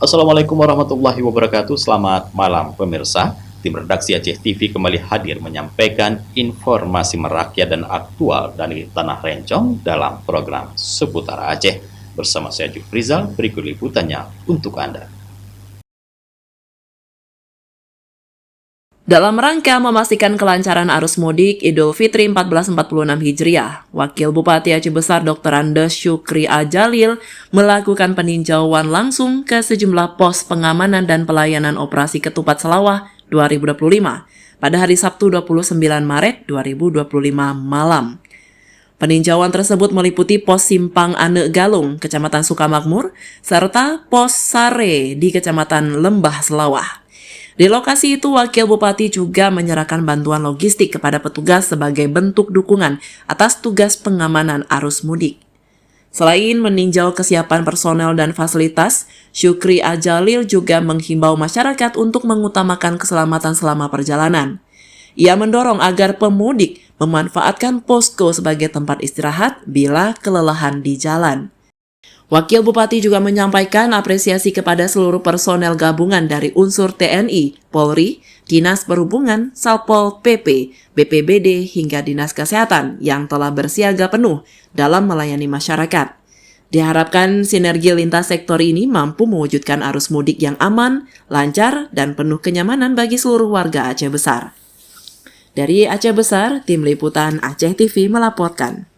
Assalamualaikum warahmatullahi wabarakatuh. Selamat malam pemirsa. Tim redaksi Aceh TV kembali hadir menyampaikan informasi merakyat dan aktual dari Tanah Rencong dalam program Seputar Aceh. Bersama saya Jufrizal, berikut liputannya untuk Anda. Dalam rangka memastikan kelancaran arus mudik Idul Fitri 1446 Hijriah, Wakil Bupati Aceh Besar Dr. Andes Syukri Ajalil melakukan peninjauan langsung ke sejumlah pos pengamanan dan pelayanan operasi Ketupat Selawah 2025 pada hari Sabtu 29 Maret 2025 malam. Peninjauan tersebut meliputi pos Simpang Ane Galung, Kecamatan Sukamakmur, serta pos Sare di Kecamatan Lembah Selawah. Di lokasi itu, Wakil Bupati juga menyerahkan bantuan logistik kepada petugas sebagai bentuk dukungan atas tugas pengamanan arus mudik. Selain meninjau kesiapan personel dan fasilitas, Syukri Ajalil juga menghimbau masyarakat untuk mengutamakan keselamatan selama perjalanan. Ia mendorong agar pemudik memanfaatkan posko sebagai tempat istirahat bila kelelahan di jalan. Wakil Bupati juga menyampaikan apresiasi kepada seluruh personel gabungan dari unsur TNI, Polri, Dinas Perhubungan, Satpol PP, BPBD hingga Dinas Kesehatan yang telah bersiaga penuh dalam melayani masyarakat. Diharapkan sinergi lintas sektor ini mampu mewujudkan arus mudik yang aman, lancar, dan penuh kenyamanan bagi seluruh warga Aceh Besar. Dari Aceh Besar, Tim Liputan Aceh TV melaporkan.